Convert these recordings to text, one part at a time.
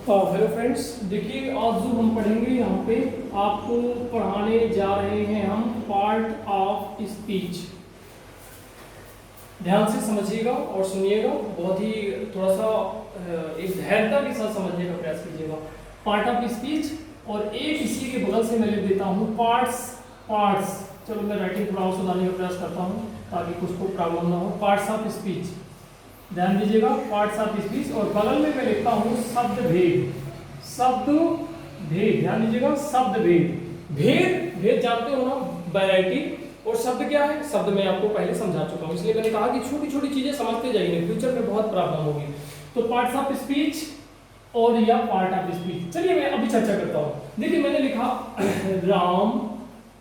Hello friends, देखिए आज जो हम पढ़ेंगे यहाँ पे आपको पढ़ाने जा रहे हैं हम पार्ट ऑफ स्पीच। ध्यान से समझिएगा और सुनिएगा, बहुत ही थोड़ा सा एक धैर्यता के साथ समझने का प्रयास कीजिएगा। पार्ट ऑफ स्पीच और एक इसी के बगल से मैं लिख देता हूँ पार्ट्स। चलो मैं राइटिंग थोड़ा और सुधारने का प्रयास करता हूँ ताकि कुछ को प्रॉब्लम ना हो। पार्ट्स ऑफ स्पीच, ध्यान दीजिएगा, पार्ट्स ऑफ स्पीच। और बगल में मैं लिखता हूँ शब्द भेद, ध्यान दीजिएगा, शब्द भेद जानते हो ना, वैरायटी। और शब्द क्या है, शब्द मैं आपको पहले समझा चुका हूँ, इसलिए मैंने कहा कि छोटी छोटी चीजें समझते जाइए, फ्यूचर में बहुत प्रॉब्लम होगी। तो पार्ट्स ऑफ स्पीच और या पार्ट ऑफ स्पीच, चलिए मैं अभी चर्चा करता हूँ। देखिए मैंने लिखा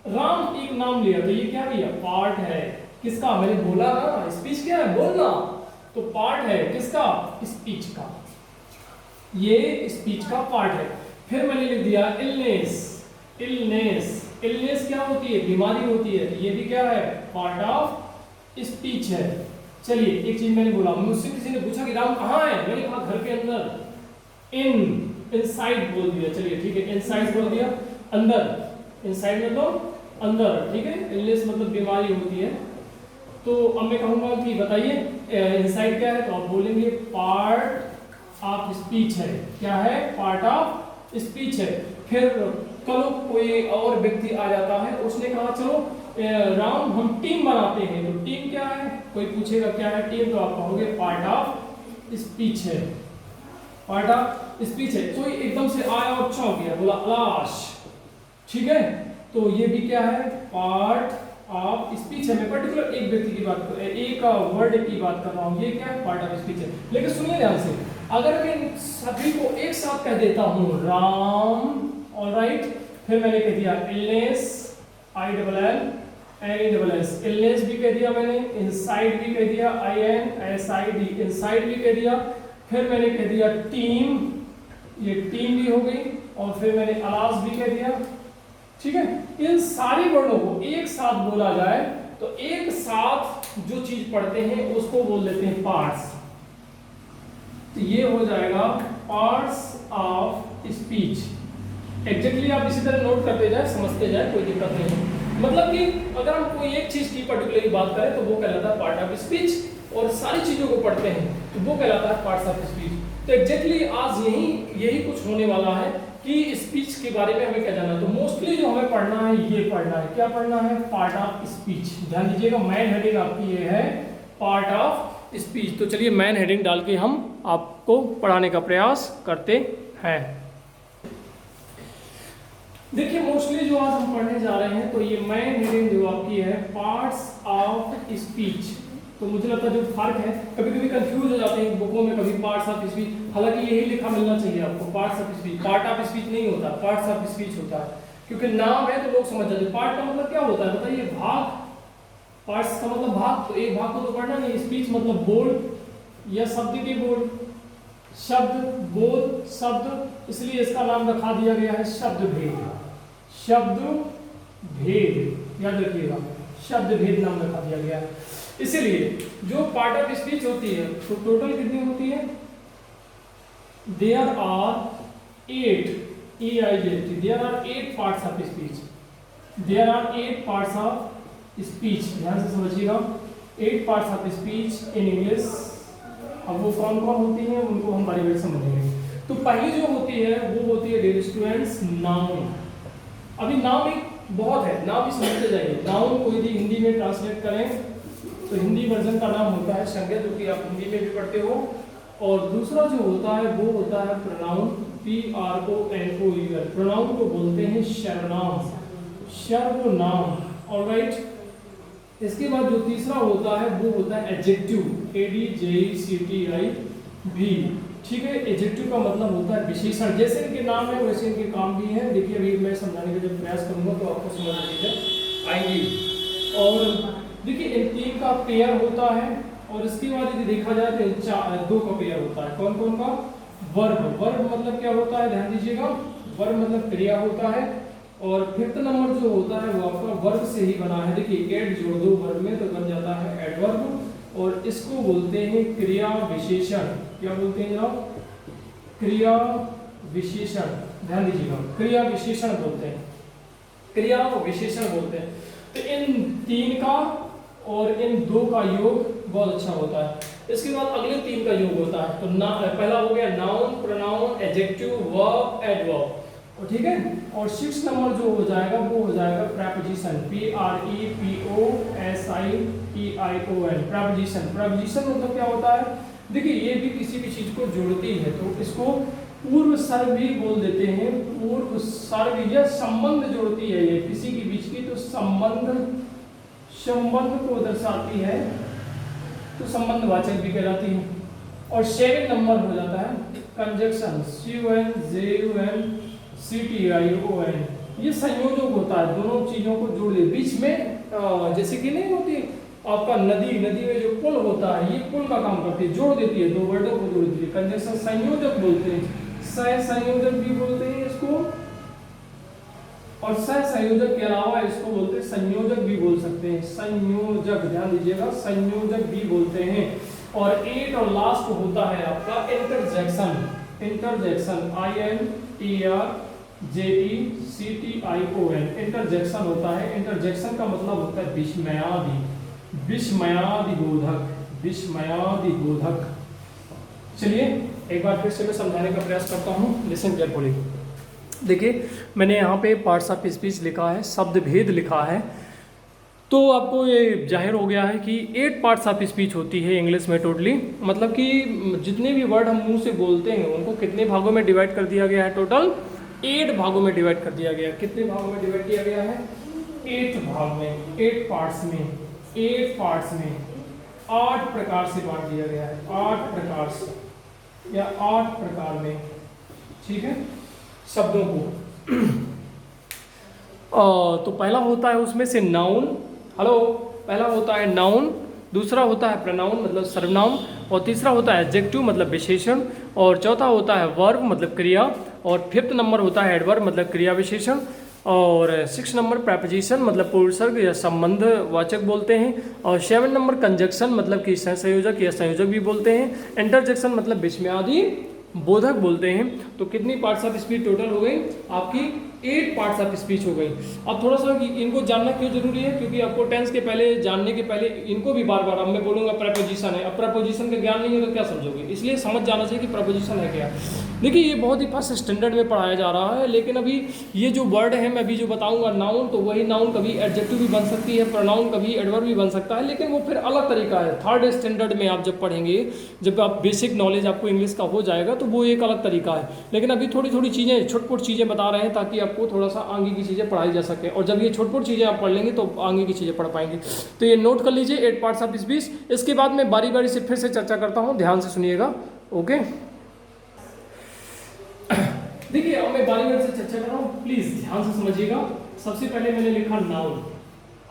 राम एक नाम लिया, तो ये क्या लिया, पार्ट है किसका, मैंने बोला ना स्पीच क्या है, बोलना, तो पार्ट है किसका, स्पीच का, ये स्पीच का पार्ट है। फिर मैंने लिख दिया इलनेस क्या होती है, बीमारी होती है, ये भी क्या है, पार्ट ऑफ स्पीच है। चलिए एक चीज मैंने बोला, मुझसे किसी ने पूछा कि राम कहाँ है, मैंने कहा घर के अंदर, इनसाइड बोल दिया। चलिए ठीक है, इनसाइड बोल दिया, अंदर, इनसाइड मतलब अंदर, ठीक है। इलनेस मतलब बीमारी होती है। तो अब मैं कहूंगा कि बताइए इनसाइड क्या है, तो आप बोलेंगे पार्ट ऑफ स्पीच है। क्या है, पार्ट ऑफ स्पीच है। फिर कल कोई और व्यक्ति आ जाता है, उसने कहा चलो राम हम टीम बनाते हैं, तो टीम क्या है, कोई पूछेगा क्या है टीम, तो आप कहोगे पार्ट ऑफ स्पीच है, पार्ट ऑफ स्पीच है। कोई एकदम से आया और चौंक गया, बोला लाश, ठीक है, तो ये भी क्या है, पार्ट ऑफ स्पीच है। मैं पर्टिकुलर एक व्यक्ति की बात, एक वर्ड की बात कर रहा हूँ, ये क्या है, पार्ट ऑफ स्पीच है। लेकिन सुनिए ध्यान से, अगर मैं सभी को एक साथ कह देता हूँ राम, ऑलराइट, फिर मैंने कह दिया इलनेस, ILLNESS, इलनेस भी कह दिया मैंने, इनसाइड भी कह दिया, INSID, इनसाइड भी कह दिया, फिर मैंने कह दिया टीम, ये टीम भी हो गई, और फिर मैंने अलास भी कह दिया, ठीक है। इन सारे वर्णों को एक साथ बोला जाए तो एक साथ जो चीज पढ़ते हैं उसको बोल देते हैं पार्ट्स। तो ये हो जाएगा पार्ट्स ऑफ स्पीच। एग्जैक्टली आप इसी तरह नोट करते जाए, समझते जाए, कोई दिक्कत नहीं है। मतलब कि अगर हम कोई एक चीज की पर्टिकुलरली बात करें तो वो कहलाता है पार्ट ऑफ स्पीच, और सारी चीजों को पढ़ते हैं तो वो कहलाता है पार्ट्स ऑफ स्पीच। तो एग्जैक्टली आज यही कुछ होने वाला है कि स्पीच के बारे में हमें क्या जानना है। तो मोस्टली जो हमें पढ़ना है, ये पढ़ना है, क्या पढ़ना है, पार्ट ऑफ स्पीच। ध्यान दीजिएगा, मैन हेडिंग आपकी ये है पार्ट ऑफ स्पीच। तो चलिए मैन हेडिंग डाल के हम आपको पढ़ाने का प्रयास करते हैं। देखिए मोस्टली जो आज हम पढ़ने जा रहे हैं, तो ये मैन हेडिंग जो आपकी है पार्ट्स ऑफ स्पीच। तो मुझे लगता है जो फर्क है, कभी कभी कंफ्यूज हो जाते हैं बुकों में, कभी पार्ट्स ऑफ स्पीच, हालांकि यही लिखा मिलना चाहिए आपको, parts of speech. Part of speech नहीं होता, पार्ट्स ऑफ स्पीच होता है, क्योंकि नाम है तो लोग समझ जाते हैं। पार्ट का मतलब क्या होता है बताइए, भाग, पार्ट्स का मतलब भाग, तो एक भाग को तो पढ़ना नहीं। स्पीच मतलब बोल या शब्द के बोल, शब्द बोल शब्द, इसलिए इसका नाम रखा दिया गया है शब्द भेद, याद रखिएगा, शब्द भेद नाम रखा दिया गया है। इसीलिए जो पार्ट ऑफ स्पीच होती है, तो टोटल कितनी होती है, there are 8 parts of speech, there are 8 parts of speech. ध्यान से समझिएगा, 8 parts of speech in English. अब वो कौन कौन होती हैं उनको हम बारी बारी समझेंगे। तो पहली जो होती है वो होती है डियर स्टूडेंट्स नाउन। अभी नाउन एक बहुत है, नाम भी समझते जाइए। नाउन को यदि हिंदी में ट्रांसलेट करें तो हिंदी वर्जन का नाम होता है संज्ञा, जो कि आप हिंदी में भी पढ़ते हो। और दूसरा जो होता है वो होता है प्रोनाउन, PRONOUN। प्रोनाउन को बोलते हैं सर्वनाम, ऑलराइट। इसके बाद जो तीसरा होता है वो होता है एडजेक्टिव, ADJECTIV, ठीक है। एडजेक्टिव का मतलब होता है विशेषण, जैसे इनके नाम है वैसे इनके काम भी हैं। देखिए अभी मैं समझाने का जब प्रयास करूंगा तो आपको समझ आएंगी। और देखिए इन 3 का पेयर होता है, और इसके बाद यदि देखा जाए तो 2 का पेयर होता है। कौन कौन का, वर्ब मतलब क्या होता है, ध्यान दीजिएगा, वर्ब मतलब क्रिया होता है। और 5th नंबर जो होता है वो आपका वर्ब से ही बना है। देखिए एड जोड़ दो वर्ब में तो बन जाता है एडवर्ब, और इसको बोलते हैं क्रिया विशेषण। क्या बोलते हैं जनाब, क्रिया विशेषण, ध्यान दीजिएगा, क्रिया विशेषण बोलते हैं, क्रिया को विशेषण बोलते हैं। तो इन 3 का और इन 2 का योग बहुत अच्छा होता है। इसके बाद अगले 3 का योग होता है। तो पहला हो गया noun, pronoun, adjective, verb, adverb, और ठीक है। और 6 नंबर जो हो जाएगा वो हो जाएगा प्रेपोजिशन, PREPOSITION, प्रेपोजिशन। प्रेपोजिशन मतलब क्या होता है, देखिए ये भी किसी भी चीज को जोड़ती है, तो इसको पूर्व सर्व भी बोल देते हैं, पूर्व सर्व या संबंध जोड़ती है ये किसी के बीच की, तो संबंध को दर्शाती है, तो संबंधवाचक भी कहलाती है। और 7 नंबर हो जाता है कंजक्शन, CUNJUNCTION, ये संयोजक होता है, दोनों चीजों को जोड़ दे बीच में, जैसे कि नहीं होती आपका नदी में जो पुल होता है, ये पुल का काम करती है, जोड़ देती है, 2 वर्डों को जोड़ देती है, कंजक्शन संयोजक बोलते हैं, सहसंयोजक भी बोलते हैं इसको, और सहसंयोजक के अलावा इसको बोलते हैं संयोजक भी बोल सकते हैं, संयोजक, ध्यान दीजिएगा, संयोजक भी बोलते हैं। और 8 और लास्ट होता है आपका इंटरजेक्शन, इंटरजेक्शन, INTERJECTION, इंटरजेक्शन होता है। इंटरजेक्शन का मतलब होता है विस्मयादि, विस्मयादि बोधक, विस्मयादि बोधक। चलिए एक बार फिर से मैं समझाने का प्रयास करता हूँ, लिसन केयरफुली। देखिए मैंने यहाँ पे पार्ट्स ऑफ स्पीच लिखा है, शब्द भेद लिखा है, तो आपको ये जाहिर हो गया है कि 8 पार्ट्स ऑफ स्पीच होती है इंग्लिश में टोटली, मतलब कि जितने भी वर्ड हम मुंह से बोलते हैं उनको कितने भागों में डिवाइड कर दिया गया है, टोटल 8 भागों में डिवाइड कर दिया गया है। कितने भागों में डिवाइड किया गया है, 8 भाग में, 8 पार्ट्स में, 8 पार्ट्स में 8 प्रकार से बांट दिया गया है, 8 प्रकार से या 8 प्रकार में, ठीक है, शब्दों को। तो पहला होता है उसमें से नाउन, हेलो, पहला होता है नाउन, दूसरा होता है प्रोनाउन मतलब सर्वनाम, और तीसरा होता है एडजेक्टिव मतलब विशेषण, और चौथा होता है वर्ब मतलब क्रिया, और 5th नंबर होता है एडवर्ब मतलब क्रिया विशेषण, और 6 नंबर प्रेपोजिशन मतलब पूर्वसर्ग या संबंधवाचक बोलते हैं, और 7 नंबर कंजक्शन मतलब कि सहसंयोजक या संयोजक भी बोलते हैं, इंटरजेक्शन मतलब विस्मयादि बोधक बोलते हैं। तो कितनी पार्ट्स ऑफ स्पीच टोटल हो गई आपकी, 8 पार्ट्स ऑफ स्पीच हो गई। अब थोड़ा सा इनको जानना क्यों जरूरी है, क्योंकि आपको टेंस के पहले जानने के पहले इनको भी बार बार, अब मैं बोलूँगा प्रेपोजिशन है, अब प्रेपोजिशन का ज्ञान नहीं है तो क्या समझोगे, इसलिए समझ जाना चाहिए कि प्रेपोजिशन है क्या। देखिए ये बहुत ही फर्स्ट स्टैंडर्ड में पढ़ाया जा रहा है, लेकिन अभी ये जो वर्ड है मैं अभी जो बताऊंगा नाउन, तो वही नाउन कभी एडजेक्टिव भी बन सकती है, प्रोनाउन कभी एडवर्ब भी बन सकता है, लेकिन वो फिर अलग तरीका है। 3rd स्टैंडर्ड में आप जब पढ़ेंगे, जब आप बेसिक नॉलेज आपको इंग्लिश का हो जाएगा तो वो एक अलग तरीका है, लेकिन अभी थोड़ी थोड़ी चीज़ें छोट-मोट चीज़ें बता रहे हैं ताकि आपको थोड़ा सा आगे की चीज़ें पढ़ाई जा सके, और जब ये छोट-मोट चीज़ें आप पढ़ लेंगे तो आगे की चीज़ें पढ़ पाएंगे। तो ये नोट कर लीजिए 8 पार्ट्स ऑफ स्पीच। इसके बाद मैं बारी बारी से फिर से चर्चा करता हूँ, ध्यान से सुनिएगा, ओके। देखिए अब मैं बारी बारी से चर्चा कर रहा हूँ, प्लीज ध्यान से समझिएगा। सबसे पहले मैंने लिखा नाउन,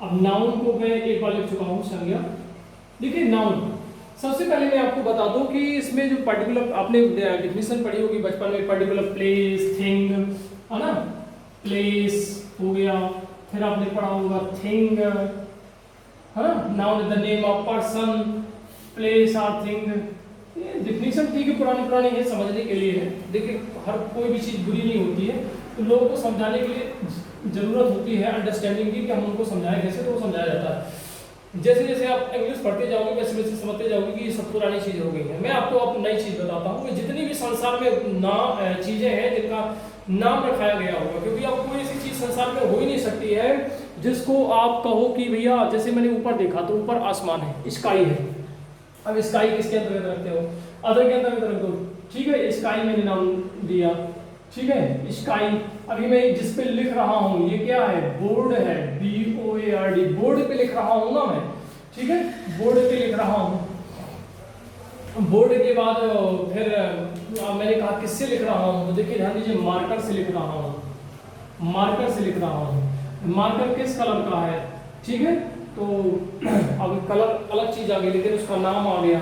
अब नाउन को मैं एक बार लिख चुका हूँ संज्ञा। देखिए नाउन, सबसे पहले मैं आपको बता दूं कि इसमें जो पर्टिकुलर आपने डेफिनेशन पढ़ी होगी बचपन में, पर्टिकुलर प्लेस, थिंग, है ना, प्लेस हो गया, फिर आपने पढ़ा होगा थिंग, है ना, noun is the name of person, place और थिंग। ये डेफिनेशन ठीक है, पुरानी है, समझने के लिए है। देखिए हर कोई भी चीज़ बुरी नहीं होती है, तो लोगों को समझाने के लिए जरूरत होती है अंडरस्टैंडिंग की, कि हम उनको समझाएं कैसे, तो वो समझाया जाता है। जैसे जैसे आप इंग्लिश पढ़ते जाओगे वैसे वैसे समझते जाओगे कि ये सब पुरानी चीज़ हो गई है। मैं आपको अब नई चीज़ बताता हूँ, जितनी भी संसार में चीज़ें हैं जिनका नाम रखाया गया होगा, क्योंकि अब कोई ऐसी चीज़ संसार में हो ही नहीं सकती है जिसको आप कहो कि भैया, जैसे मैंने ऊपर देखा तो ऊपर आसमान है, स्काई है। अब स्काई किसके अंतर्गत रखते हो, अदर के अंतर्गत रख दो, ठीक है, स्काई मैंने नाम दिया, ठीक है, स्काई। अभी मैं जिस पे लिख रहा हूँ ये क्या है, बोर्ड है, BOARD, बोर्ड पे लिख रहा हूँ ना मैं, ठीक है, बोर्ड पे लिख रहा हूँ। बोर्ड के बाद फिर मैंने कहा किससे लिख रहा हूँ, तो देखिए ध्यान दीजिए, मार्कर से लिख रहा हूँ, मार्कर से लिख रहा हूँ। मार्कर किस कलर का है, ठीक है, तो अब कलर अलग चीज आ गई, लेकिन उसका नाम आ गया,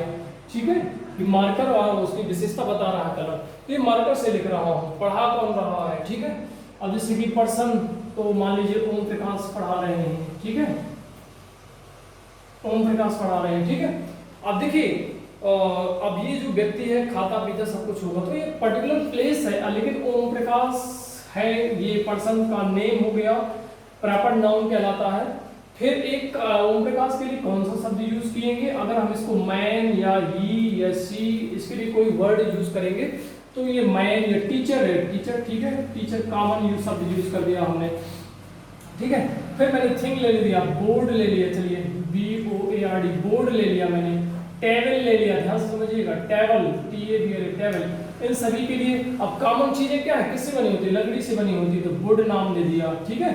ठीक है, कि मार्कर और उसकी विशेषता बता रहा है कलर, तो ये मार्कर से लिख रहा हूँ। पढ़ा कौन रहा है, ठीक है, अब जैसे कि पर्सन, तो मान लीजिए ओम प्रकाश पढ़ा रहे हैं, ठीक है, ओम प्रकाश पढ़ा रहे हैं, ठीक है। अब देखिए अब ये जो व्यक्ति है खाता पीता सब कुछ होगा, तो ये पर्टिकुलर प्लेस है, लेकिन ओम प्रकाश है ये पर्सन का नेम हो गया, प्रॉपर नाउन कहलाता है। फिर एक ओम प्रकाश के लिए कौन सा शब्द यूज किएंगे, अगर हम इसको मैन या ही या सी इसके लिए कोई वर्ड यूज करेंगे तो ये मैन या टीचर है, टीचर, ठीक है, टीचर कॉमन यूज शब्द यूज कर दिया हमने, ठीक है। फिर मैंने थिंग ले लिया, बोर्ड ले लिया, चलिए BOARD बोर्ड ले लिया मैंने, टेबल ले लिया, ध्यान से समझिएगा, टेबल TABL टेबल। इन सभी के लिए अब कॉमन चीजें क्या है, किससे बनी होती है, लकड़ी से बनी होती है, तो वुड नाम दे दिया, ठीक है।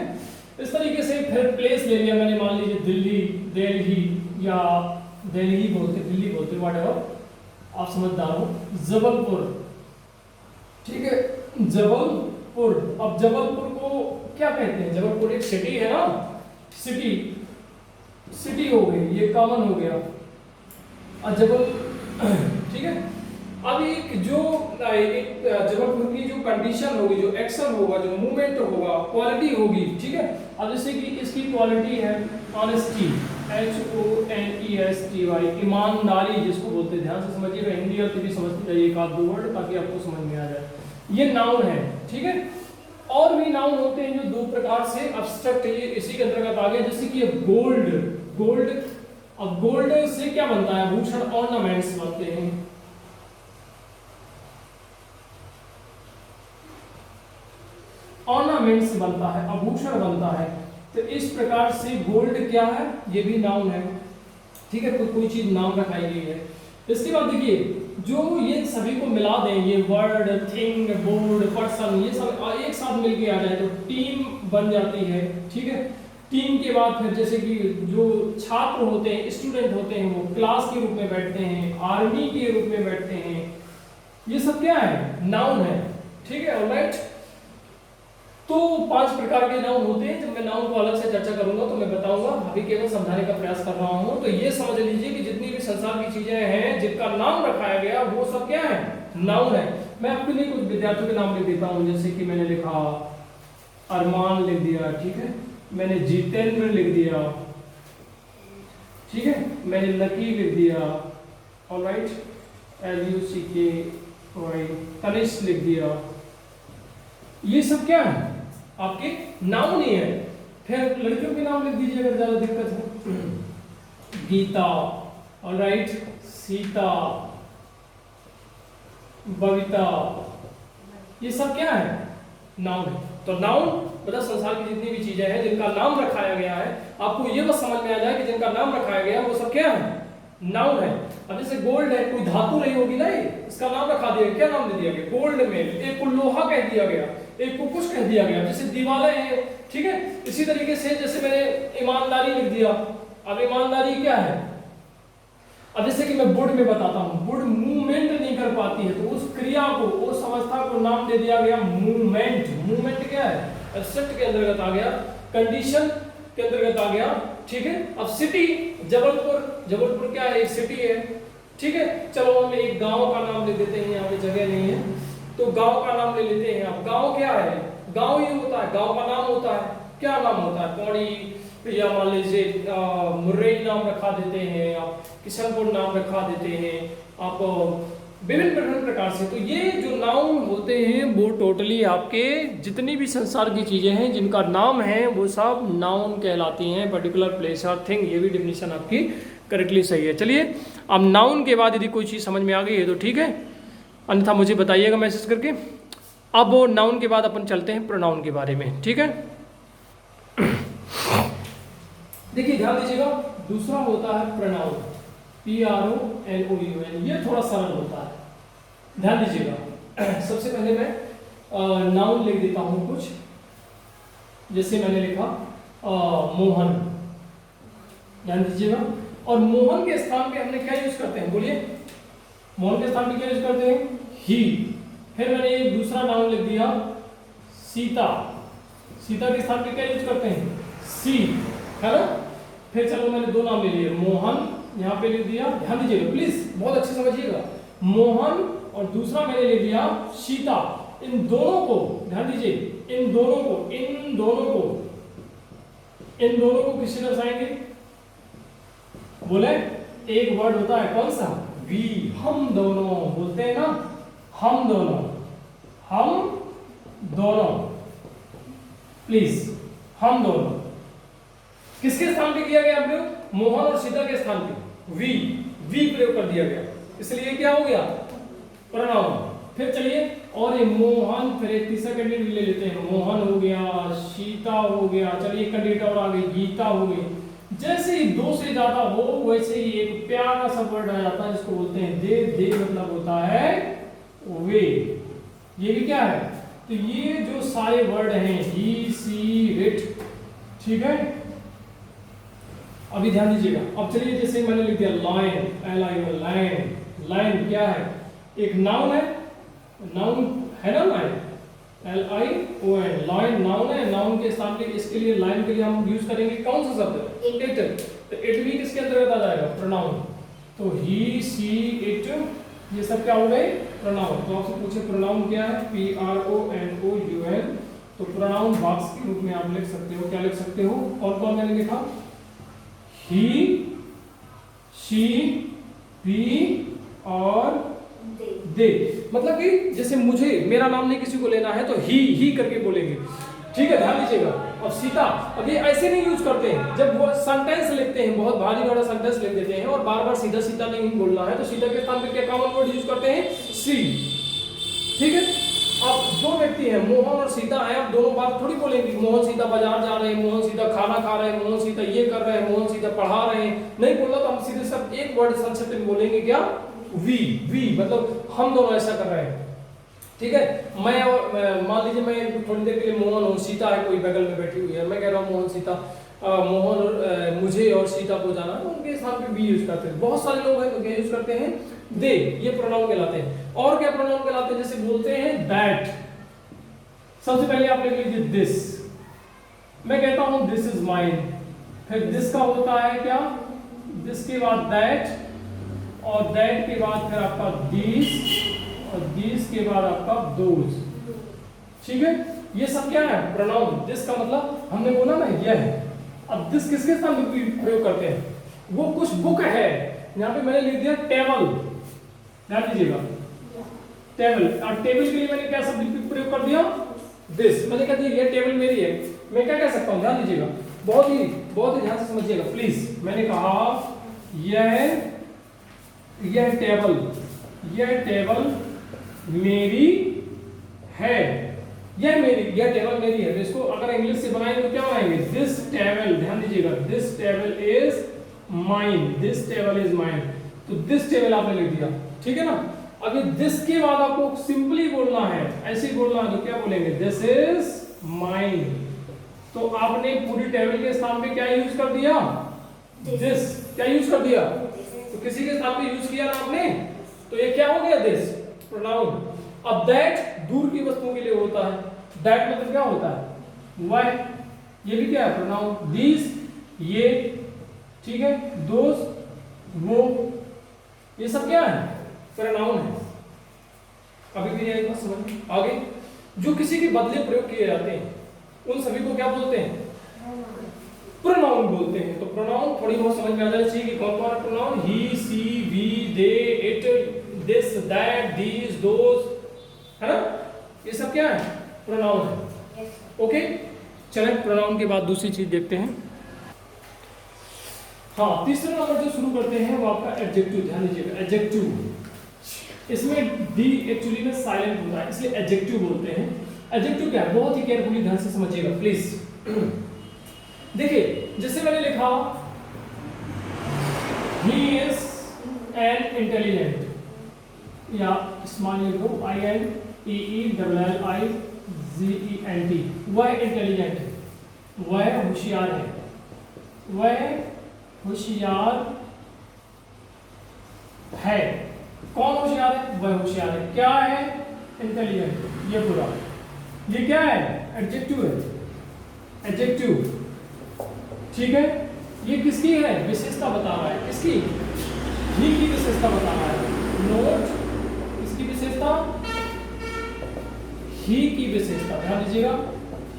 इस तरीके से फिर प्लेस ले लिया मैंने, मान लीजिए दिल्ली, दिल्ली या दिल्ली बोलते, दिल्ली बोलते, व्हाटएवर, आप समझदार हो। जबलपुर, ठीक है, जबलपुर। अब जबलपुर को क्या कहते हैं, जबलपुर एक सिटी है ना, सिटी, सिटी हो गई, ये कॉमन हो गया। जबल, ठीक है। अब एक जो एक जबलपुर की जो कंडीशन होगी, जो एक्शन होगा, जो मूवमेंट होगा, क्वालिटी होगी, ठीक है। अब जैसे कि इसकी क्वालिटी है ऑनेस्टी, HONESTY, ईमानदारी जिसको बोलते हैं, ध्यान से समझिएगा, हिंदी अर्थ भी समझते जाइए एक आध दो वर्ड ताकि आपको समझ में आ जाए। ये नाउन है, ठीक है। और भी नाउन होते हैं जो दो प्रकार से, अब्स्ट्रक्ट, ये इसी के अंतर्गत आ गया, जैसे कि गोल्ड, गोल्ड। अब गोल्ड से क्या बनता है, आभूषण, ऑर्नामेंट्स बनते हैं, ऑर्नामेंट्स बनता है, आभूषण बनता है। तो इस प्रकार से गोल्ड क्या है, ये भी नाउन है, ठीक है, कोई चीज नाम रखाई गई है। इसके बाद देखिए, जो ये सभी को मिला दें, ये वर्ड, थिंग, बोर्ड, पर्सन, ये सब एक साथ मिलके आ जाए तो टीम बन जाती है, ठीक है। टीम के बाद फिर जैसे कि जो छात्र होते हैं, स्टूडेंट होते हैं, वो क्लास के रूप में बैठते हैं, आर्मी के रूप में बैठते हैं, ये सब क्या है, नाउन है, ठीक है, ऑलराइट। तो 5 प्रकार के नाउन होते हैं। जब मैं नाउन को अलग से चर्चा करूंगा तो मैं बताऊंगा, अभी केवल समझाने का प्रयास कर रहा हूं। तो ये समझ लीजिए कि जितनी भी संसार की चीजें हैं जिनका नाम रखाया गया वो सब क्या है, नाउन है। मैं आपके लिए कुछ विद्यार्थियों के नाम लिख देता हूं, जैसे कि मैंने लिखा अरमान लिख दिया, ठीक है, मैंने जितेंद्र लिख दिया, ठीक है, मैंने लकी लिख दिया, ऑलराइट, LUCKY, तनिष्क लिख दिया। ये सब क्या है, आपके नाउन ही है। फिर लड़कियों के नाम लिख दीजिए अगर ज्यादा दिक्कत है, गीता, ऑलराइट, सीता, बबीता, ये सब क्या है, नाउन है। तो नाउन मतलब संसार की जितनी भी चीजें हैं जिनका नाम रखाया गया है, आपको ये बस समझ में आ जाए कि जिनका नाम रखाया गया वो सब क्या है, नाउन है। अब जैसे गोल्ड है, कोई धातु नहीं होगी ना, इसका नाम रखा दिया, क्या नाम दे दिया गया, गोल्ड में। एक को लोहा कह दिया गया, एक को कुछ कह दिया गया, जैसे दीवारें हैं, ठीक है। इसी तरीके से जैसे मैंने ईमानदारी लिख दिया। अब ईमानदारी क्या है, अब जैसे कि मैं वुड में बताता हूँ, वुड मूवमेंट नहीं कर पाती है, तो उस क्रिया को, उस अवस्था को नाम दे दिया गया मूवमेंट। मूवमेंट क्या है, एब्स्ट्रैक्ट के अंतर्गत आ गया, कंडीशन के अंतर्गत आ गया, ठीक है। अब सिटी, जबलपुर, जबलपुर क्या है, एक सिटी है, ठीक है। चलो हम एक गांव का नाम ले देते हैं, यहाँ पे जगह नहीं है तो गांव का नाम ले लेते हैं। अब गांव क्या है, गांव ही होता है, गांव का नाम होता है, क्या नाम होता है, पौड़ी, या मान लीजिए मुर्रेई नाम रखा देते हैं, आप किशनपुर नाम रखा देते हैं, आप विभिन्न प्रकार से। तो ये जो नाउन होते हैं वो टोटली आपके जितनी भी संसार की चीजें हैं जिनका नाम है वो सब नाउन कहलाती हैं, पर्टिकुलर प्लेस और थिंग। ये भी डेफिनेशन आपकी करेक्टली सही है। चलिए, अब नाउन के बाद यदि कोई चीज़ समझ में आ गई है तो ठीक है, अन्यथा मुझे बताइएगा मैसेज करके। अब नाउन के बाद अपन चलते हैं प्रोनाउन के बारे में, ठीक है। देखिए ध्यान दीजिएगा, दूसरा होता है प्रोनाउन, PRONOUN, ये थोड़ा सरल होता है, ध्यान दीजिएगा। सबसे पहले मैं नाउन लिख देता हूं कुछ, जैसे मैंने लिखा मोहन, ध्यान दीजिएगा। और मोहन के स्थान पे हमने क्या यूज करते हैं, बोलिए, मोहन के स्थान पे क्या यूज करते हैं, ही। फिर मैंने एक दूसरा नाउन लिख दिया सीता, सीता के स्थान पे क्या यूज करते हैं, सी, है ना। फिर चलो मैंने 2 नाम ले लिए, मोहन यहाँ पे लिख दिया, ध्यान दीजिएगा प्लीज, बहुत अच्छे समझिएगा, मोहन, और दूसरा मैंने ले लिया सीता। इन दोनों को ध्यान दीजिए, इन दोनों को, इन दोनों को, इन दोनों को किससे दर्शाएंगे, बोले एक वर्ड होता है कौन सा, वी, हम दोनों बोलते हैं ना, हम दोनों, हम दोनों, प्लीज, हम दोनों। किसके स्थान पे किया गया प्रयोग? मोहन और सीता के स्थान पे वी प्रयोग कर दिया गया, इसलिए क्या हो गया? प्रोनाउन। फिर चलिए, और ये मोहन, फिर एक तीसरा कैंडिडेट ले लेते हैं। मोहन हो गया, सीता हो गया, चलिए कैंडिडेट और आ गई, गीता हो गई। जैसे ही दो से ज्यादा हो वैसे ही एक प्यारा सा वर्ड आ जाता है जिसको बोलते हैं दे। दे मतलब होता है वे। ये भी क्या है? तो ये जो सारे वर्ड हैं, ही, सी, इट, ठीक है। अभी ध्यान दीजिएगा। अब चलिए, जैसे मैंने लिख दिया लाइन, LION, लाइन। लाइन क्या है? एक नाउन है, नाउन है ना, लाइन, LION, लाइन नाउन है। नाउन के स्थान पे, इसके लिए, लाइन के लिए हम यूज करेंगे कौन सा शब्द? इट। तो इट भी किसके अंतर्गत आ जाएगा? प्रोनाउन। तो ही, सी, इट, ये सब क्या हो गए? प्रोनाउन। तो आपसे पूछे प्रोनाउन क्या है? PRONOUN। तो प्रोनाउन वाक्य के रूप में आप लिख सकते हो, क्या लिख सकते हो? और कौन मैंने लिखा? ही, शी, वी और दे। मतलब कि जैसे मुझे, मेरा नाम नहीं किसी को लेना है तो ही करके बोलेंगे, ठीक है, ध्यान दीजिएगा। अब सीता, अब ये ऐसे नहीं यूज करते हैं। जब वो सेंटेंस लिखते हैं, बहुत भारी बड़ा सेंटेंस लिख देते हैं और बार बार सीधा सीधा नहीं बोलना है, तो सीधा के स्थान पे क्या कॉमन वर्ड यूज करते हैं? सी, ठीक है। अब दो व्यक्ति हैं, मोहन और सीता है। अब दोनों बात थोड़ी बोलेंगे, मोहन सीता बाजार जा रहे हैं, मोहन सीता खाना खा रहे हैं, मोहन सीता ये कर रहे हैं, मोहन सीता पढ़ा रहे हैं, नहीं बोलना। तो हम सीधे सब एक वर्ड संक्षिप्त में बोलेंगे, क्या? वी मतलब हम दोनों ऐसा कर रहे हैं, ठीक है। मैं और मान लीजिए मैं थोड़ी देर के लिए मोहन हूँ, सीता है कोई बगल में बैठी हुई है, मैं कह रहा हूँ मोहन सीता, मोहन और मुझे और सीता को जाना, तो उनके स्थान पे वी यूज करते हैं। बहुत सारे लोग हैं तो क्या यूज करते हैं? दे। ये प्रोनाउन कहलाते हैं। और क्या प्रोनाउन कहलाते हैं? जैसे बोलते हैं दैट। सबसे पहले आप लिख लीजिए दिस। मैं कहता हूं दिस इज माइन, फिर दिस का होता है क्या? दिस के बाद दैट, और दैट के बाद फिर आपका दिस, और दिस के बाद आपका दोज, ठीक है। ये सब क्या है? प्रोनाउन। दिस का मतलब हमने बोला ना, यह है। अब दिस किसके स्थान पर प्रयोग करते हैं? वो कुछ बुक है, यहाँ पे मैंने लिख दिया टेबल, ध्यान दीजिएगा, टेबल। और टेबल के लिए मैंने क्या शब्द प्रयोग कर दिया? दिस। मैंने कह दिया ये टेबल मेरी है, मैं क्या कह सकता हूँ? ध्यान दीजिएगा, बहुत ही ध्यान से समझिएगा प्लीज। मैंने कहा यह टेबल मेरी है, यह टेबल मेरी है। इसको अगर इंग्लिश से बनाएंगे तो क्या बनाएंगे? दिस टेबल, ध्यान दीजिएगा, this table is mine, this table is mine. तो दिस टेबल आपने लिख दिया, ठीक है ना। अभी दिस के बाद आपको सिंपली बोलना है, ऐसे ही बोलना है, तो क्या बोलेंगे? This is mine. तो आपने पूरी टेबल के स्थान पे क्या यूज कर दिया? दिस। क्या यूज कर दिया? तो किसी के स्थान पे यूज किया ना आपने, तो ये क्या हो गया? This, pronoun. अब दैट दूर की वस्तुओं के लिए होता है, दैट मतलब क्या होता है? वह। ये भी क्या है? प्रोनाउन। दीस, ये, ठीक है, दोस, वो, ये सब क्या है? प्रोनाउन है। अभी भी यही बात समझ में आगे। जो किसी के बदले प्रयोग किए जाते हैं उन सभी को क्या बोलते हैं? प्रोनाउन बोलते हैं। तो प्रोनाउन थोड़ी बहुत समझ में आ जाना चाहिए कि कौन कौन है pronoun. He, she, we, they, it, this, that, these, those, है ना, ये सब क्या है? प्रोनाउन है। ओके, चलें प्रोनाउन के बाद दूसरी चीज देखते हैं। हाँ, तीसरा नंबर जो शुरू करते हैं वो आपका एडजेक्टिव। ध्यान दीजिएगा, एडजेक्टिव। इसमें डी एक्चुअली में साइलेंट होता है, इसलिए एडजेक्टिव बोलते हैं। एडजेक्टिव क्या है? बहुत ही केयरफुली ध्यान से समझिएगा प्लीज। देखिए, जैसे मैंने लिखा he is an intelligent, या स्मॉल लिखो INTELLIGENT, वह इंटेलिजेंट है, वह होशियार है, वह होशियार है। कौन होशियार है? वह होशियार है। क्या है? इंटेलिजेंट। ये पूरा, ये क्या है? एडजेक्टिव है, एडजेक्टिव, ठीक है। ये किसकी है? विशेषता बता रहा है। किसकी? ही की विशेषता बता रहा है। नोट, किसकी विशेषता? ही की विशेषता। ध्यान दीजिएगा,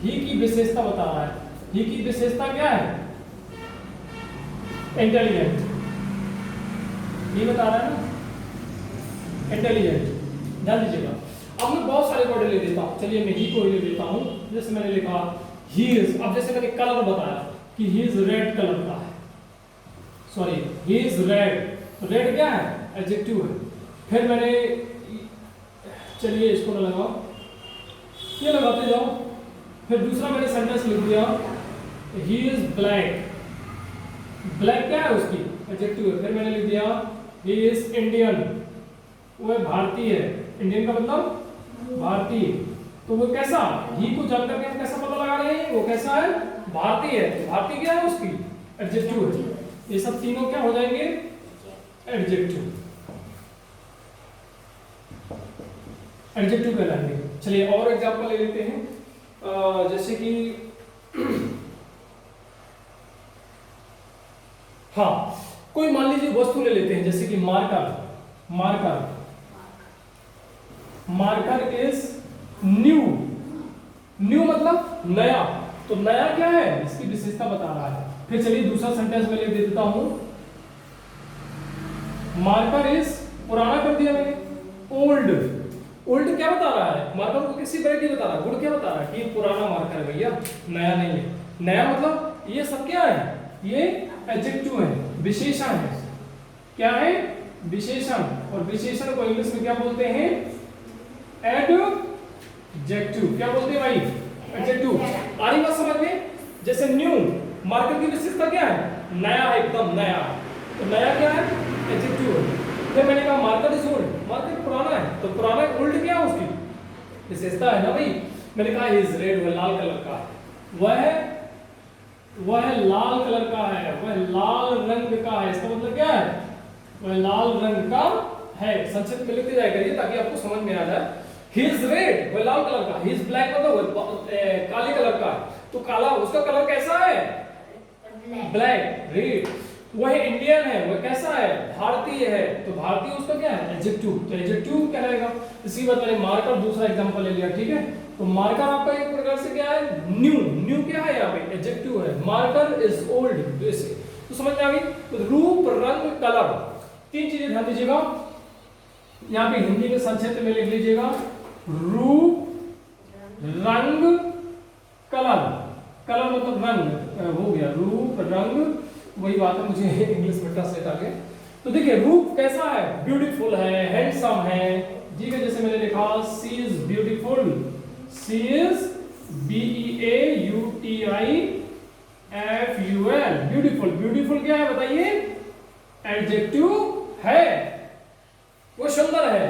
ही की विशेषता बता रहा है। ही की विशेषता क्या है? इंटेलिजेंट, ये बता रहा है ना। इंटेलिजेंट। ध्यान दीजिएगा, अब मैं बहुत सारे वर्ड ले लेता हूँ। चलिए मैं ही को ही ले लेता हूँ। जैसे मैंने लिखा ही इज, अब जैसे मैंने कलर बताया कि ही इज रेड कलर का है, सॉरी ही इज रेड, तो रेड क्या है, एडजेक्टिव है। फिर मैंने, चलिए इसको ना लगाओ, ये लगाते जाओ। फिर दूसरा मैंने सेंटेंस लिख दिया ही इज ब्लैक, ब्लैक क्या है उसकी, एडजेक्टिव है। फिर मैंने लिख दिया ही इज इंडियन, वो है भारतीय है, इंडियन का मतलब भारतीय। तो वो कैसा, ही को जानकर के हम कैसा पता लगा रहे हैं, वो कैसा है, भारतीय है। भारतीय क्या है उसकी, एडजेक्टिव है। ये सब तीनों क्या हो जाएंगे, एडजेक्टिव, एडजेक्टिव कहलाएंगे। चलिए और एग्जांपल ले लेते हैं, जैसे कि हाँ कोई मान लीजिए वस्तु ले लेते हैं, जैसे कि marker, marker, marker is new, new मतलब नया, तो नया क्या है, इसकी विशेषता बता रहा है। फिर चलिए दूसरा सेंटेंस में ले देता हूं, मार्कर इज, पुराना कर दिया मैंने, ओल्ड, ओल्ड क्या बता रहा है, मार्कर को किसी वैरायटी बता रहा है, गुड क्या बता रहा है कि पुराना मार्कर है भैया, नया नहीं है। नया मतलब ये सब क्या है, ये एडजेक्टिव है, विशेषण है। क्या है, विशेषण, और विशेषण को इंग्लिश में क्या बोलते हैं, एडजेक्टिव। क्या बोलते हैं भाई, एडजेक्टिव। आ रही बात समझ में। जैसे न्यू, मार्कर की विशेषता क्या है, नया है, एकदम नया, तो नया क्या है, एडजेक्टिव है। फिर मैंने कहा मार्कर इज ओल्ड, मार्कर पुराना है, तो पुराना ओल्ड क्या है उसकी विशेषता है ना भाई। मैंने कहा इज रेड, वह लाल कलर का है, वह लाल कलर का है, वह लाल रंग का है, इसका मतलब क्या है, वह लाल रंग का है। संक्षिप्त में लिखते जाया करिए ताकि आपको समझ में आ जाए। ही इज रेड, वह लाल कलर का, ही इज ब्लैक मतलब काले कलर का, तो काला, उसका कलर कैसा है, ब्लैक, रेड। वह इंडियन है, वह कैसा है, भारतीय है, तो भारतीय उसका क्या है, एडजेक्टिव, तो एडजेक्टिव कहलाएगा। इसी बात मैंने मार्कर दूसरा एग्जांपल ले लिया, ठीक है। तो मार्कर आपका एक प्रकार से क्या है, न्यू, न्यू क्या है यहाँ पे, एडजेक्टिव है। मार्कर इज ओल्ड, तो समझ में आ गई। तो रूप, रंग, कलर, तीन चीजें ध्यान दीजिएगा। यहाँ पे हिंदी में संक्षिप्त में लिख लीजिएगा, रूप, रंग, कलर। कलर मतलब रंग हो गया, रूप, रंग, वही बात है, मुझे इंग्लिश में ट्रांसलेट आ गया। तो देखिए रूप कैसा है, ब्यूटीफुल है, हैंडसम है, ठीक है। जैसे मैंने लिखा she is beautiful, she is BEAUTIFUL, beautiful. Beautiful क्या है बताइए, एडजेक्टिव है, वो सुंदर है।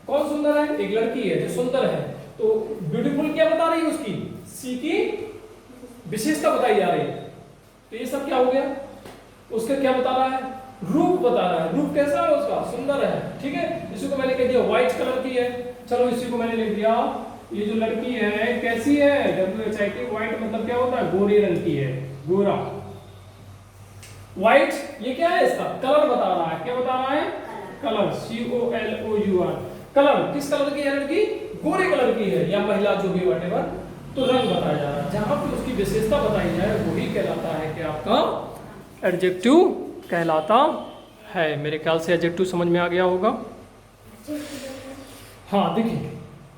कौन सुंदर है, एक लड़की है जो सुंदर है, तो ब्यूटीफुल क्या बता रही है, उसकी सी की विशेषता बताई जा रही है। तो ये सब क्या हो गया, उसका क्या बता रहा है, रूप बता रहा है, रूप कैसा है उसका, सुंदर है, ठीक है। इसी को मैंने कह दिया व्हाइट कलर की है, चलो इसी को मैंने लिख दिया, ये जो लड़की है कैसी है, WHIT, व्हाइट मतलब क्या होता है, गोरे रंग की है, गोरा। व्हाइट ये क्या है, इसका कलर बता रहा है, क्या बता रहा है, कलर, COLOUR, कलर, किस कलर की है लड़की, गोरे कलर की है, या महिला जो भी व्हाटएवर, तो रंग बताया जा रहा है। जहां पर उसकी विशेषता बताई जाए वही कहलाता है कि आपका एडजेक्टिव कहलाता है। मेरे ख्याल से एडजेक्टिव समझ में आ गया होगा। हाँ देखिए,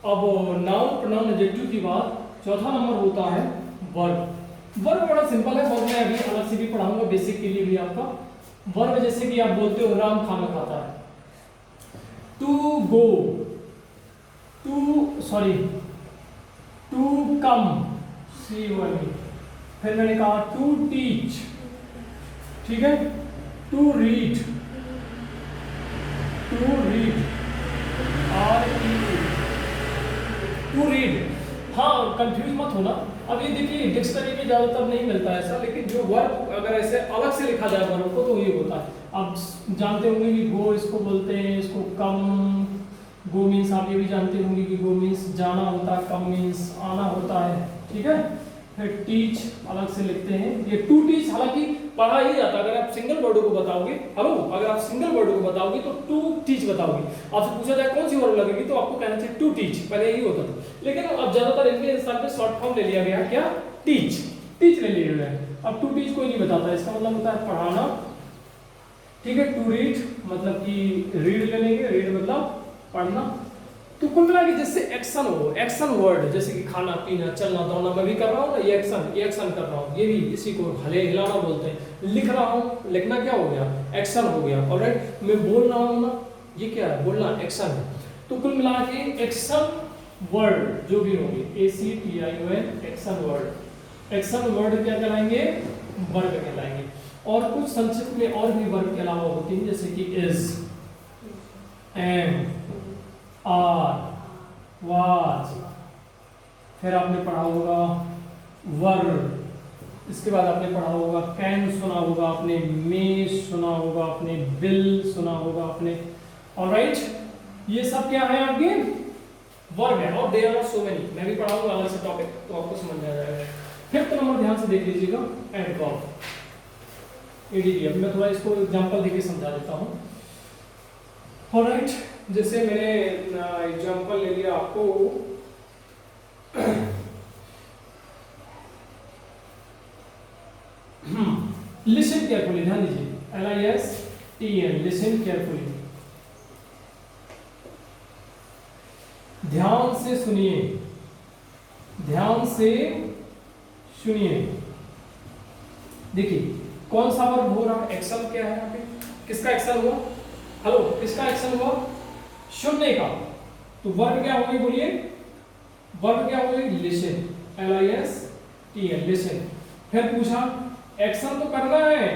अब नाउन, प्रोनाउन, एडजेक्टिव की बात, चौथा नंबर होता है वर्ब। वर्ब बड़ा सिंपल है, वर्ब मैं अभी अलग से भी पढ़ाऊंगा, बेसिक के लिए भी आपका। वर्ब जैसे कि आप बोलते हो राम खाना खाता है, to go, to come, COME। फिर मैंने कहा टू टीच, ठीक है, to read, RED, to read. हाँ कंफ्यूज मत होना। अब ये देखिए डिक्शनरी में ज्यादातर नहीं मिलता है ऐसा, लेकिन जो वर्ब अगर ऐसे अलग से लिखा जाए वर्ब को तो ये होता है। आप जानते होंगे कि गो इसको बोलते हैं, इसको कम, गो मीन्स आप ये भी जानते होंगे कि गो मीन्स जाना होता है, कम मीन्स आना होता है, ठीक है। फिर टीच अलग से लिखते हैं, ये टू टीच हालांकि पढ़ा ही जाता है। अगर आप सिंगल वर्ड को बताओगे, हेलो, अगर आप सिंगल वर्ड को बताओगे तो टू टीच बताओगे। आपसे पूछा जाए कौन सी वर्ड लगेगी तो आपको कहना चाहिए टू टीच, पहले यही होता था। लेकिन अब ज्यादातर इनके स्थान पे शॉर्ट फॉर्म ले लिया गया, क्या, टीच, टीच ले लिया गया है। अब टू टीच कोई नहीं बताता, इसका मतलब होता है पढ़ाना, ठीक है। टू रीड मतलब कि रीड ले लेंगे, रीड मतलब पढ़ना। तो कुल मिला के जिससे एक्शन हो, एक्शन वर्ड, जैसे कि खाना पीना चलना दौड़ना मैं भी कर रहा हूँ ना, ये एक्शन कर रहा हूँ, ये भी इसी को हले हिलाना बोलते हैं। लिख रहा हूँ, लिखना क्या हो गया, एक्शन हो गया। ऑलराइट, मैं बोल रहा हूँ ना, ये क्या है, बोलना एक्शन है। तो कुल मिला के एक्शन वर्ड जो भी होंगे, ACTION action word, action word क्या कहलाएंगे, वर्ब कहलाएंगे। और कुछ संक्षिप्त में और भी वर्ब के अलावा होती हैं, जैसे कि इज, एम, आर, वाज, फिर आपने पढ़ा होगा वर, इसके बाद आपने पढ़ा होगा कैन सुना होगा आपने, मे सुना होगा आपने, बिल सुना होगा आपने। ऑलराइट, ये सब क्या है आपके वर्ब है, और देयर आर सो मेनी, मैं भी पढ़ाऊंगा अलग से टॉपिक, तो आपको समझ में आ जाएगा। फिफ्थ नंबर ध्यान से देख लीजिएगा, एडवर्ब, एडीवी। मैं थोड़ा इसको एग्जांपल देके समझा देता हूँ। ऑलराइट, जैसे मैंने एग्जांपल ले लिया आपको, लिसन केयरफुली, ध्यान दीजिए, LISTEN, लिसन केयरफुली, ध्यान से सुनिए, ध्यान से सुनिए। देखिए कौन सा वर्ब हो रहा है, एक्शन क्या है यहाँ पे, किसका एक्शन हुआ, हेलो किसका एक्शन हुआ, सुनने का। तो वर्ब क्या होगी बोलिए, वर्ब क्या होगी, लिसन, LISTEN, लिसन। फिर पूछा एक्शन तो करना है,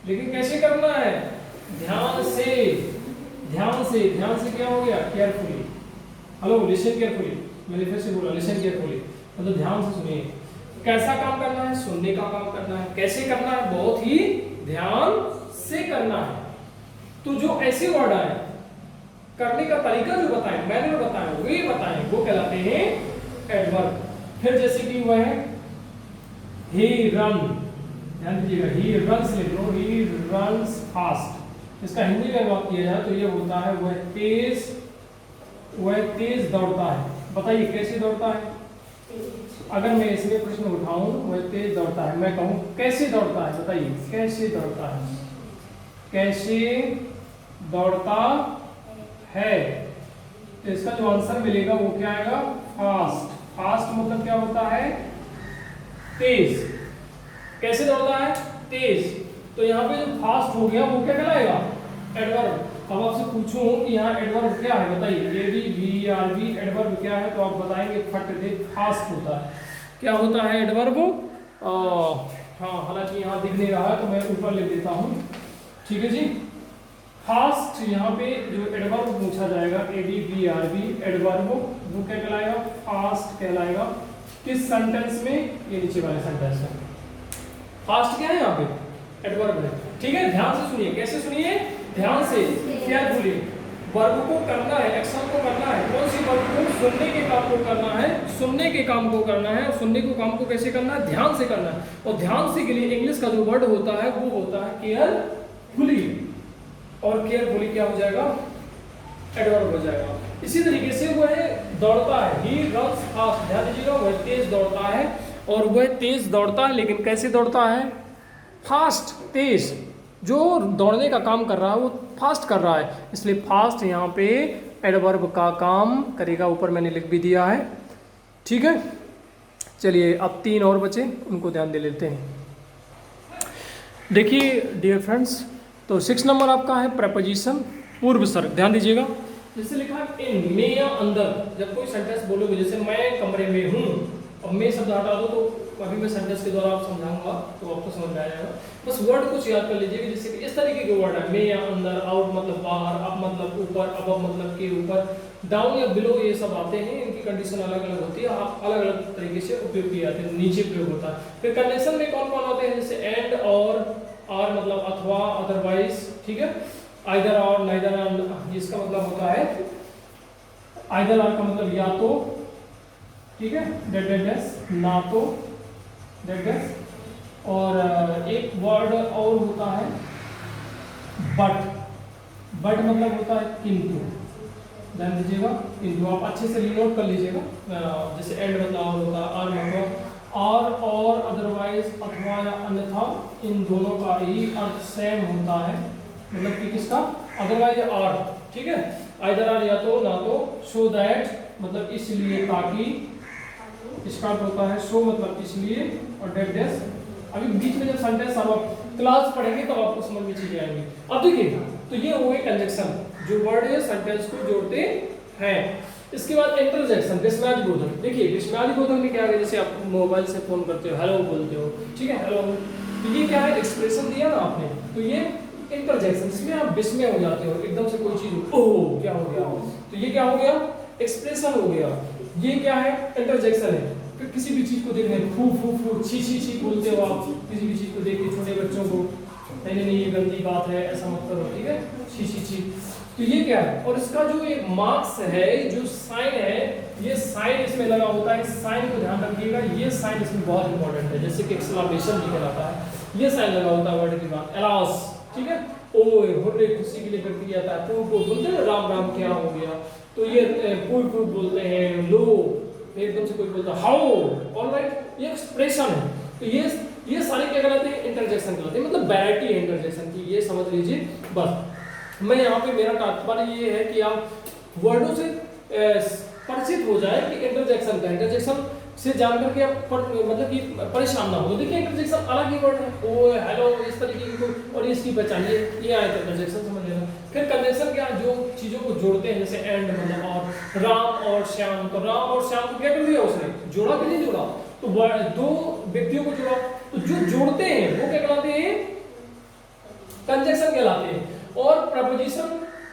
लेकिन कैसे करना है, ध्यान से, ध्यान से, ध्यान से क्या हो गया, केयरफुली। हेलो लिसन केयरफुली, मैंने फिर से बोला लिसन केयरफुली, मतलब ध्यान से सुनिए। कैसा काम करना है, सुनने का काम करना है। कैसे करना है, बहुत ही ध्यान से करना है। तो जो ऐसे वर्ड आए, करने का तरीका जो बताएं, मैंने जो बताया वे बताएं, वो कहलाते हैं एडवर्ब। फिर जैसे कि वह है he run, ध्यान दीजिएगा, he runs, he runs fast। इसका हिंदी में बात किया जाए तो ये होता है वह तेज दौड़ता है। बताइए कैसे दौड़ता है, अगर मैं इसमें प्रश्न उठाऊं, वह तेज दौड़ता है, मैं कहूं कैसे दौड़ता है, बताइए कैसे दौड़ता है, कैसे दौड़ता है। तो इसका जो आंसर मिलेगा वो क्या आएगा, फास्ट। फास्ट मतलब क्या होता है, तेज। कैसे दौड़ता है, तेज। तो यहाँ पे जो फास्ट हो गया वो क्या कहलाएगा, एडवर्ब। अब आपसे पूछूं कि यहाँ एडवर्ब क्या है, बताइए, ADVERB एडवर्ब क्या है, तो आप बताएंगे फट दे, फास्ट होता है। क्या होता है एडवर्ब, हाँ, हालांकि यहाँ दिख नहीं रहा है तो मैं ऊपर लिख देता हूँ, ठीक है जी। फास्ट, यहाँ पे जो एडवर्ब पूछा जाएगा, ADVERB एडवर्ब, वो क्या कहलाएगा, फास्ट कहलाएगा। किस सेंटेंस में, ये नीचे वाले सेंटेंस में। फास्ट क्या है यहाँ पे, एडवर्ब है, ठीक है। ध्यान से सुनिए, कैसे सुनिए, ध्यान से, केयरफुली। वर्ब को करना है, एक्शन को करना है, कौन सी वर्ब को, सुनने के काम को करना है, सुनने के काम को करना है। और सुनने के काम को कैसे करना है, ध्यान से करना है। और ध्यान से के लिए इंग्लिश का जो वर्ड होता है वो होता है केयरफुली, और केयरफुली क्या हो जाएगा, एडवर्ब हो जाएगा। इसी तरीके से वह दौड़ता है, ही रन्स फास्ट, ध्यान दीजिएगा, वह तेज दौड़ता है, और वह तेज दौड़ता है, लेकिन कैसे दौड़ता है, फास्ट, तेज। जो दौड़ने का काम कर रहा है वो फास्ट कर रहा है, इसलिए फास्ट यहाँ पे एडवर्ब का काम करेगा। ऊपर मैंने लिख भी दिया है, ठीक है। चलिए अब 3 और बचे, उनको ध्यान दे लेते हैं। देखिए डियर फ्रेंड्स, तो 6 नंबर आपका है प्रपोजिशन, पूर्व सर्ग। ध्यान दीजिएगा, जैसे लिखा है इन, में या अंदर। जब कोई सेंटेंस बोलोगे, जैसे मैं कमरे में हूँ, अब मैं शब्द हटा दो तो अभी मैं सेंटेंस के द्वारा आप समझाऊंगा तो आपको समझ में आ जाएगा। बस वर्ड कुछ याद कर लीजिए, जैसे कि इस तरीके के वर्ड है, में या अंदर, आउट मतलब बाहर, अप मतलब ऊपर, अबव मतलब के ऊपर, डाउन या बिलो, ये सब आते हैं। इनकी कंडीशन अलग अलग होती है, आप अलग अलग तरीके से उपयोग किए जाते हैं। नीचे प्रयोग होता है। फिर कंडीशन में कौन कौन होते हैं, जैसे एंड, और, आर मतलब अथवा, अदरवाइज, ठीक है। आइदर और, नाइदर और, इसका मतलब होता है, आइदर आर का मतलब या तो, ठीक है, डेट ना तो, डेट। और एक वर्ड और होता है बट, बट मतलब होता है किंतु। ध्यान दीजिएगा, किंतु आप अच्छे से नोट कर लीजिएगा। जैसे एंड मतलब और होता है, आर मतलब और अदरवाइज, अथवा या अन्यथा, इन दोनों का ही अर्थ सेम होता है, मतलब कि किसका, अदरवाइज आर, ठीक है। आइदर आर या तो ना तो, सो दैट मतलब इसलिए, ताकि स्टार्ट होता है, सो मतलब इसलिए, और डेट डैश। अभी बीच में जब सेंटेंस आप क्लास पढ़ेंगे तब आपको समझ में चीजें आएंगी। अब देखिए, तो ये हो गए कंजक्शन, जो वर्ड है सेंटेंस को जोड़ते हैं। इसके बाद इंटरजेक्शन, विस्मयादि बोधक। देखिए विस्मयादि बोधक में क्या है, जैसे आप मोबाइल से फोन करते हो, हेलो बोलते हो, ठीक है, हेलो, तो ये क्या है, एक्सप्रेशन दिया ना आपने, तो ये इंटरजेक्शन, इसमें आप विस्मय हो जाते हो, एकदम से कोई चीज ओह क्या हो गया, तो ये क्या हो गया, एक्सप्रेशन हो गया। ये क्या है, इंटरजेक्शन है। फिर किसी भी चीज को देख रहे हैं, फू फू फू, छी छी छी बोलते हो आप, किसी भी चीज को देख के, छोटे बच्चों को, नहीं नहीं ये गंदी बात है, ऐसा मत करो, ठीक है, छी छी छी, तो ये क्या है। और इसका जो एक मार्क्स है, जो साइन है, ये साइन इसमें लगा होता है, साइन को ध्यान रखिएगा, ये साइन इसमें बहुत इंपॉर्टेंट है, जैसे कि एक्सक्लेमेशन भी कहलाता है, ये साइन लगा होता है वर्ड के बाद, एलास, ठीक है, ओए हुर्रे, खुशी के लिए व्यक्त किया जाता है, फू बोलते हैं राम राम क्या हो गया, तो ये फूल फूल बोलते हैं, लो, एकदम से कोई बोलता है हाउ, ऑलराइट, ये एक्सप्रेशन है। तो ये सारे क्या कहलाते हैं, इंटरजेक्शन कहलाते हैं, मतलब वैरायटी है इंटरजेक्शन की, ये समझ लीजिए बस। मैं यहाँ पे मेरा तात्पर्य ये है कि आप वर्डों से परिचित हो जाए कि इंटरजेक्शन का, इंटरजेक्शन से जानकर के आप मतलब कि परेशान ना हो। देखिए इंटरजेक्शन अलग ही वर्ड है, ओ हेलो इस तरीके की, और इसकी पहचानिए, ये आया तो इंटरजेक्शन समझ लेना। फिर कंजक्शन क्या, जो चीजों को जोड़ते हैं, जैसे एंड मतलब, और राम और श्याम, तो राम और श्याम को क्या कर दिया उसने, जोड़ा कि नहीं जोड़ा, तो दो व्यक्तियों को जोड़ा, तो जो जोड़ते हैं वो क्या कहलाते हैं, कंजक्शन कहलाते हैं। और प्रपोजिशन,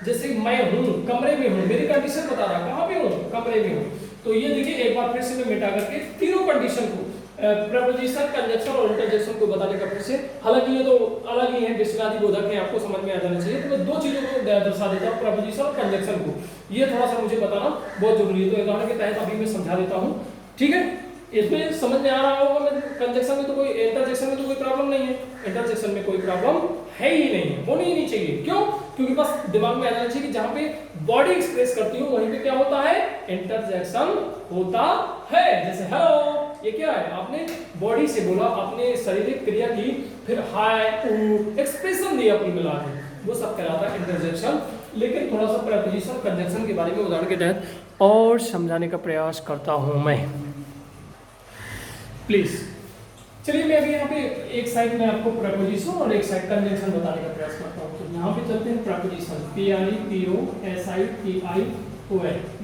जैसे मैं हूं, कमरे में हूं, मेरी कंडीशन बता रहा, कहां पे हूं, कमरे में हूं, तो ये देखिए एक बार फिर से मैं मिटा करके तीनों कंडीशन को, प्रपोजिशन, कंजक्शन और इंटरजेक्शन को बताने का फिर से, हालांकि ये तो अलग ही है, विस्मयादि बोधक है, आपको समझ में आ जाना चाहिए, तो मैं दो चीजों को दर्शा देता हूं, प्रपोजिशन और कंजक्शन को, ये थोड़ा सा मुझे बताना बहुत जरूरी है, तो उदाहरण के तहत अभी मैं समझा देता हूं, ठीक है, इसमें समझ में आ रहा होगा। मैं कंजक्शन में तो कोई, इंटरजेक्शन में तो कोई प्रॉब्लम नहीं है, इंटरजेक्शन में कोई प्रॉब्लम है ही नहीं, होनी ही नहीं चाहिए, क्यों, क्योंकि बस दिमाग में आ जाना चाहिए कि जहां पे बॉडी एक्सप्रेस करती हूँ वहीं पे क्या होता है, इंटरजेक्शन होता है। जैसे हेलो, ये क्या है, आपने बॉडी से बोला, आपने शारीरिक क्रिया की, फिर हाय ऊ एक्सप्रेशन दिया अपनी मिला के, वो सब कहलाता है इंटरजेक्शन। लेकिन थोड़ा सा प्रपोजिशन कंजक्शन के बारे में उदाहरण के तहत और समझाने का प्रयास करता हूं मैं, प्लीज। चलिए मैं अभी यहाँ पे एक साइड में आपको प्रपोजिशन और एक साइड कंजक्शन बताने का प्रयास करता हूँ। तो यहाँ पे चलते हैं प्रपोजिशन, PREPOSITION,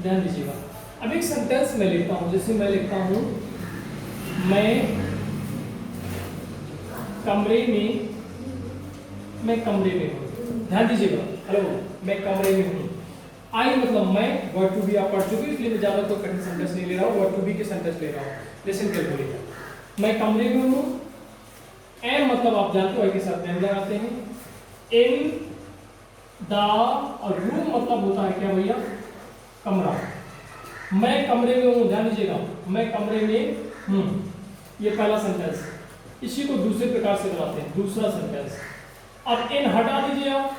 ध्यान दीजिएगा। अब एक सेंटेंस मैं लिखता हूँ, जैसे मैं लिखता हूँ मैं कमरे में हूँ, ध्यान दीजिएगा, हेलो मैं कमरे में हूँ। आई मतलब मैं, वर्ड टू बी आप पढ़ चुके, इसलिए मैं ज्यादा तो कठिन सेंटेंस नहीं ले रहा हूँ, वर्ड टू बी के सेंटेंस ले रहा हूँ, लिसन केयरफुली। मैं कमरे में हूँ, एम मतलब आप जानते हो के साथ एम लगाते हैं, इन द, और रूम मतलब होता है क्या भैया, कमरा। मैं कमरे में हूँ, ध्यान दीजिएगा, मैं कमरे में हूँ, ये पहला सेंटेंस। इसी को दूसरे प्रकार से बनाते हैं, दूसरा सेंटेंस। अब इन हटा दीजिए आप,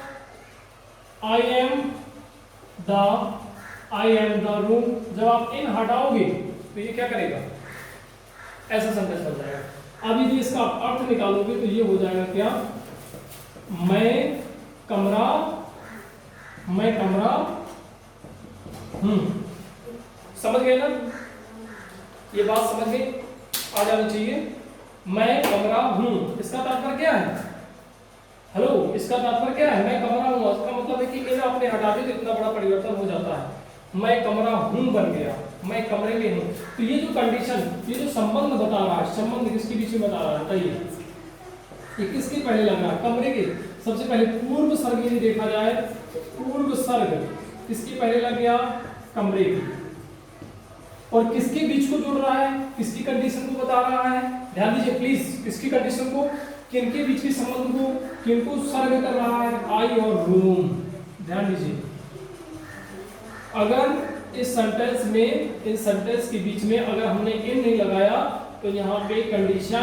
आई एम द रूम, जब आप इन हटाओगे तो ये क्या करेगा, ऐसा सेंटेंस बन जाएगा। अब यदि इसका अर्थ निकालोगे तो ये हो जाएगा क्या, मैं कमरा हूं। समझ गए ना, ये बात समझ में आ जानी चाहिए। मैं कमरा हूं, इसका तात्पर्य क्या है, हेलो इसका तात्पर्य क्या है, मैं कमरा हूं, इसका मतलब है कि इन आपने हटा दिया तो इतना बड़ा परिवर्तन हो जाता है, मैं कमरा हूं बन गया, मैं कमरे में हूं। तो ये जो कंडीशन, ये जो संबंध बता रहा है, संबंध किसके बीच में बता रहा है, बताइए ये किसके पहले लग रहा है, कमरे के। सबसे पहले पूर्व सर्ग यदि देखा जाए, पूर्व सर्ग किसके पहले लग गया, कमरे की, और किसके बीच को जोड़ रहा है, किसकी कंडीशन को बता रहा है, ध्यान दीजिए प्लीज, किसकी कंडीशन को, किनके बीच के संबंध को, किनको सर्व कर रहा है, आई और रूम। ध्यान दीजिए, अगर इस सेंटेंस में, इन सेंटेंस के बीच में अगर हमने इन नहीं लगाया तो यहाँ पे कंडीशन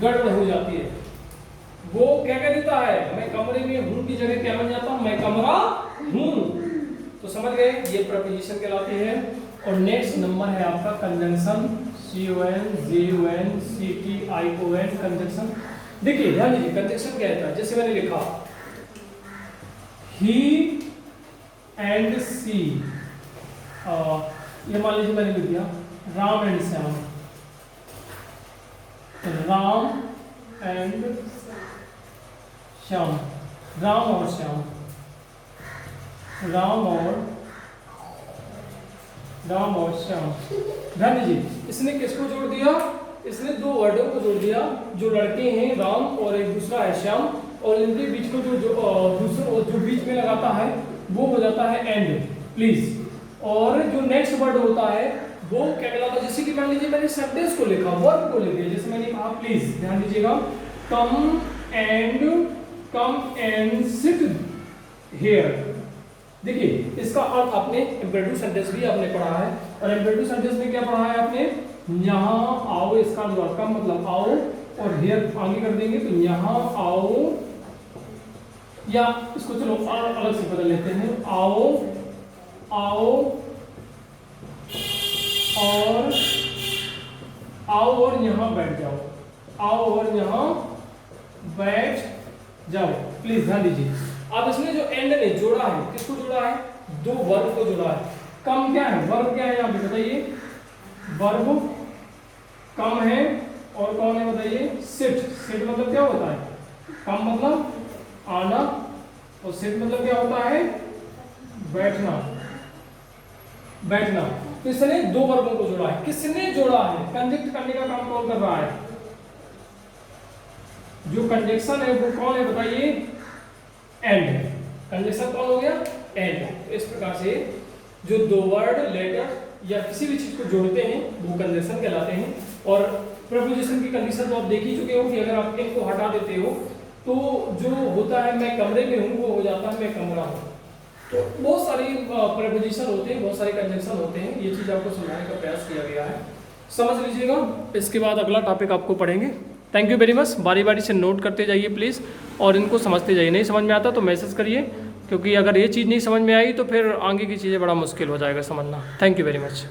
गड़बड़ हो जाती है। वो क्या कह देता है, मैं कमरे में हूं की जगह क्या बन जाता हूं, मैं कमरा हूं। तो समझ गए, ये प्रपोजिशन कहलाती है। और नेक्स्ट नंबर है आपका कंजंक्शन, CONJUNCTION, कंजंक्शन। देखिए ध्यान दीजिए, कंजंक्शन क्या है, जैसे मैंने लिखा ही एंड सी, ये मान लीजिए मैंने लिख दिया राम एंड श्याम, राम एंड श्याम, राम और श्याम, राम और श्याम। ध्यान दीजिए, इसने किसको जोड़ दिया, इसने दो वर्डों को जोड़ दिया, जो लड़के हैं राम और एक दूसरा है श्याम, और इनके बीच को जो बीच में लगाता है वो हो जाता है एंड, प्लीज। और जो नेक्स्ट वर्ड होता है वो क्या कहलाता है, जैसे कि मान लीजिए मैंने सेंटेंस को लिखा, वर्ब को लिख दिया, जैसे मैंने कहा प्लीज, ध्यान दीजिएगा, कम एंड सिट हियर। देखिए इसका अर्थ आपने इम्पेरेटिव सेंटेंस भी आपने पढ़ा है, और इम्पेरेटिव सेंटेंस में क्या पढ़ा है आपने, यहाँ आओ, इसका जो कम मतलब आओ, और हियर आगे कर देंगे तो यहाँ आओ, या इसको चलो अलग से बदल लेते हैं, आओ और यहाँ बैठ जाओ, आओ और यहाँ बैठ जाओ, प्लीज ध्यान दीजिए। अब इसने जो एंड ने जोड़ा है, किसको जोड़ा है, दो वर्ब को जोड़ा है। कम क्या है, वर्ब क्या है यहाँ पे बताइए, वर्ब कम है, और कौन है बताइए, सिट। सिट मतलब क्या होता है, कम मतलब आना, और सिट मतलब क्या होता है, बैठना। तो इसने दो वर्बों को जोड़ा है। किसने जोड़ा है, कंजक्ट करने का काम कौन कर रहा है, जो कंजक्शन है वो कौन है बताइए, एंड है। कंजक्शन कौन हो गया, एंड। तो इस प्रकार से जो दो वर्ड, लेटर या किसी भी चीज को जोड़ते हैं वो कंजक्शन कहलाते हैं। और प्रीपोजिशन की कंडीशन तो आप देख ही चुके हो कि अगर आप इनको हटा देते हो तो जो होता है मैं कमरे में हूँ वो हो जाता है मैं कमरा हूँ। तो बहुत सारी प्रीपोजिशन होते हैं, बहुत सारे कंजक्शन होते हैं, ये चीज़ आपको समझाने का प्रयास किया गया है, समझ लीजिएगा। इसके बाद अगला टॉपिक आपको पढ़ेंगे। Thank you very much. बारी बारी से नोट करते जाइए प्लीज़, और इनको समझते जाइए। नहीं समझ में आता तो मैसेज करिए, क्योंकि अगर ये चीज़ नहीं समझ में आई तो फिर आगे की चीज़ें बड़ा मुश्किल हो जाएगा समझना। Thank you very much.